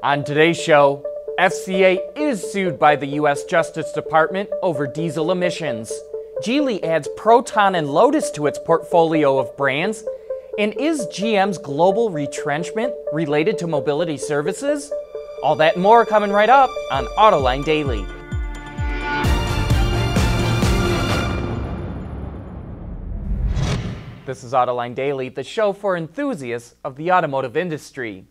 On today's show, FCA is sued by the U.S. Justice Department over diesel emissions. Geely adds Proton and Lotus to its portfolio of brands. And is GM's global retrenchment related to mobility services? All that and more coming right up on Autoline Daily. This is Autoline Daily, the show for enthusiasts of the automotive industry.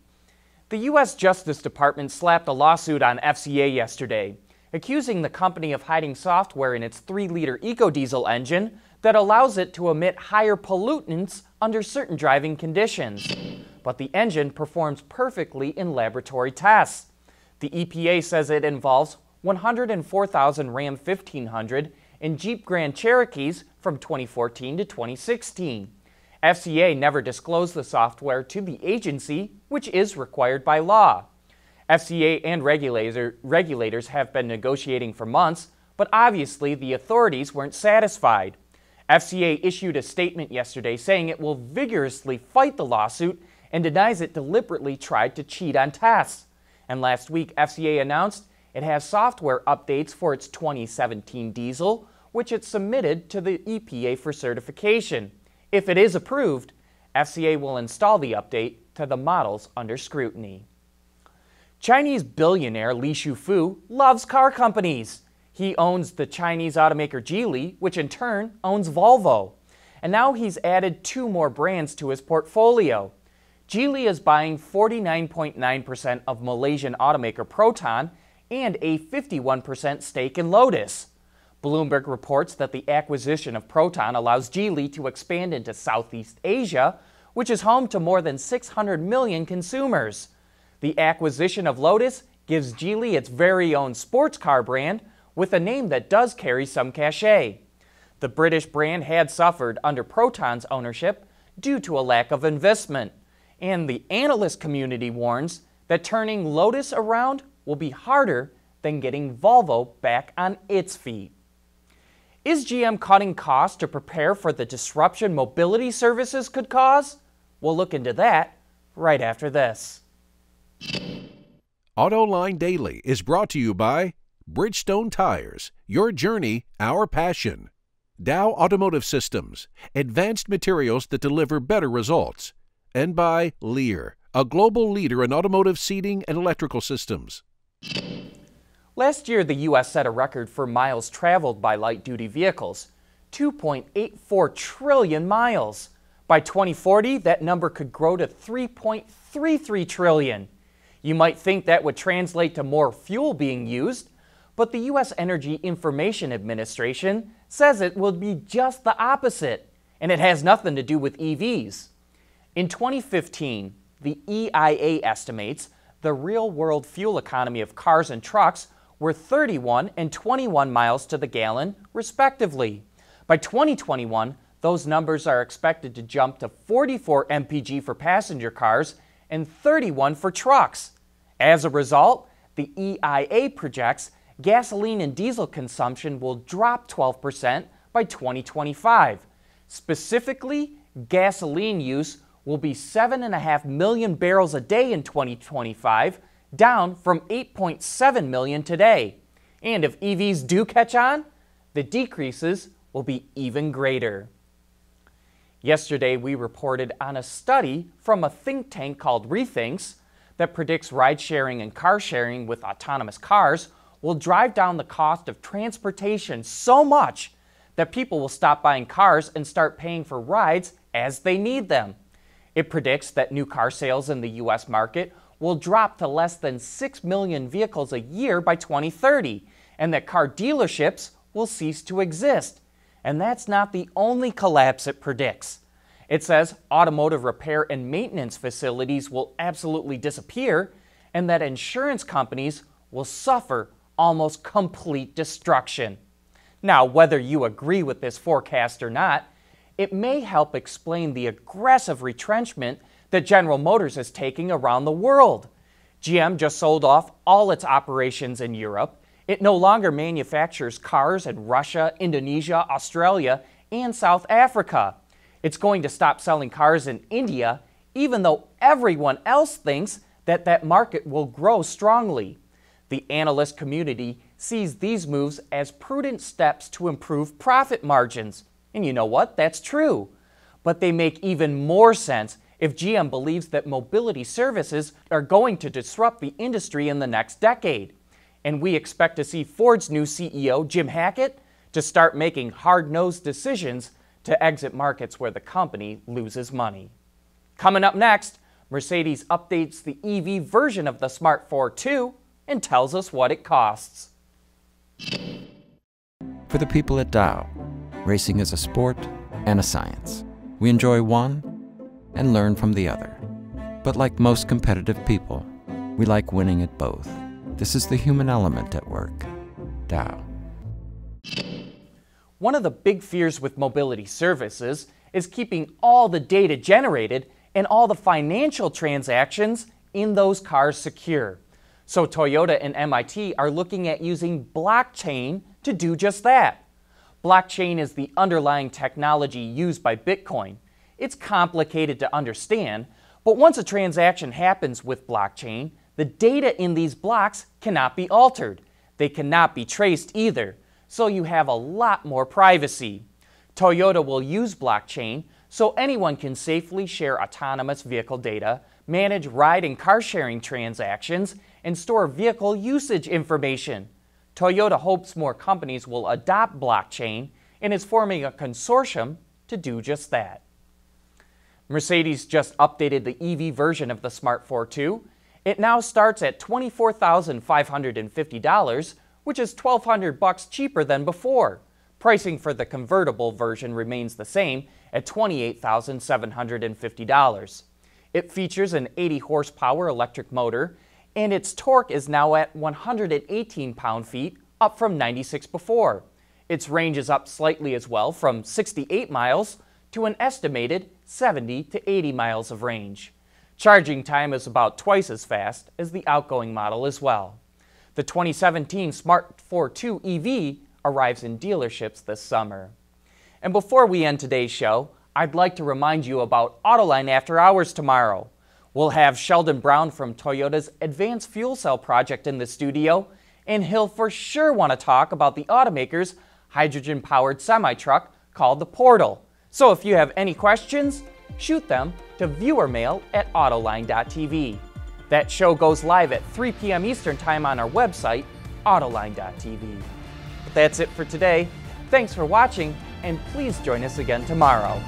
The U.S. Justice Department slapped a lawsuit on FCA yesterday, accusing the company of hiding software in its 3-liter EcoDiesel engine that allows it to emit higher pollutants under certain driving conditions. But the engine performs perfectly in laboratory tests. The EPA says it involves 104,000 Ram 1500 and Jeep Grand Cherokees from 2014 to 2016. FCA never disclosed the software to the agency, which is required by law. FCA and regulators have been negotiating for months, but obviously the authorities weren't satisfied. FCA issued a statement yesterday saying it will vigorously fight the lawsuit and denies it deliberately tried to cheat on tests. And last week, FCA announced it has software updates for its 2017 diesel, which it submitted to the EPA for certification. If it is approved, FCA will install the update to the models under scrutiny. Chinese billionaire Li Shufu loves car companies. He owns the Chinese automaker Geely, which in turn owns Volvo. And now he's added 2 more brands to his portfolio. Geely is buying 49.9% of Malaysian automaker Proton and a 51% stake in Lotus. Bloomberg reports that the acquisition of Proton allows Geely to expand into Southeast Asia, which is home to more than 600 million consumers. The acquisition of Lotus gives Geely its very own sports car brand with a name that does carry some cachet. The British brand had suffered under Proton's ownership due to a lack of investment, and the analyst community warns that turning Lotus around will be harder than getting Volvo back on its feet. Is GM cutting costs to prepare for the disruption mobility services could cause? We'll look into that right after this. Autoline Daily is brought to you by Bridgestone Tires, your journey, our passion. Dow Automotive Systems, advanced materials that deliver better results. And by Lear, a global leader in automotive seating and electrical systems. Last year, the U.S. set a record for miles traveled by light-duty vehicles, 2.84 trillion miles. By 2040, that number could grow to 3.33 trillion. You might think that would translate to more fuel being used, but the U.S. Energy Information Administration says it will be just the opposite, and it has nothing to do with EVs. In 2015, the EIA estimates the real-world fuel economy of cars and trucks were 31 and 21 miles to the gallon, respectively. By 2021, those numbers are expected to jump to 44 mpg for passenger cars and 31 for trucks. As a result, the EIA projects gasoline and diesel consumption will drop 12% by 2025. Specifically, gasoline use will be 7.5 million barrels a day in 2025, down from 8.7 million today. And if EVs do catch on, the decreases will be even greater. Yesterday, we reported on a study from a think tank called Rethinks that predicts ride-sharing and car-sharing with autonomous cars will drive down the cost of transportation so much that people will stop buying cars and start paying for rides as they need them. It predicts that new car sales in the U.S. market will drop to less than 6 million vehicles a year by 2030, and that car dealerships will cease to exist. And that's not the only collapse it predicts. It says automotive repair and maintenance facilities will absolutely disappear, and that insurance companies will suffer almost complete destruction. Now, whether you agree with this forecast or not, it may help explain the aggressive retrenchment that General Motors is taking around the world. GM just sold off all its operations in Europe. It no longer manufactures cars in Russia, Indonesia, Australia, and South Africa. It's going to stop selling cars in India, even though everyone else thinks that market will grow strongly. The analyst community sees these moves as prudent steps to improve profit margins. And you know what? That's true. But they make even more sense if GM believes that mobility services are going to disrupt the industry in the next decade. And we expect to see Ford's new CEO, Jim Hackett, to start making hard-nosed decisions to exit markets where the company loses money. Coming up next, Mercedes updates the EV version of the smart ForTwo and tells us what it costs. For the people at Dow, racing is a sport and a science. We enjoy one and learn from the other. But like most competitive people, we like winning at both. This is the human element at work. Dow. One of the big fears with mobility services is keeping all the data generated and all the financial transactions in those cars secure. So Toyota and MIT are looking at using blockchain to do just that. Blockchain is the underlying technology used by Bitcoin. It's complicated to understand, but once a transaction happens with blockchain, the data in these blocks cannot be altered. They cannot be traced either, so you have a lot more privacy. Toyota will use blockchain so anyone can safely share autonomous vehicle data, manage ride and car sharing transactions, and store vehicle usage information. Toyota hopes more companies will adopt blockchain and is forming a consortium to do just that. Mercedes just updated the EV version of the smart ForTwo. It now starts at $24,550, which is $1,200 cheaper than before. Pricing for the convertible version remains the same at $28,750. It features an 80 horsepower electric motor, and its torque is now at 118 pound-feet, up from 96 before. Its range is up slightly as well, from 68 miles to an estimated 70 to 80 miles of range. Charging time is about twice as fast as the outgoing model as well. The 2017 Smart ForTwo EV arrives in dealerships this summer. And before we end today's show, I'd like to remind you about Autoline After Hours tomorrow. We'll have Sheldon Brown from Toyota's Advanced Fuel Cell Project in the studio, and he'll for sure want to talk about the automaker's hydrogen-powered semi-truck called the Portal. So if you have any questions, shoot them to viewermail@autoline.tv. That show goes live at 3 p.m. Eastern Time on our website, autoline.tv. But that's it for today. Thanks for watching, and please join us again tomorrow.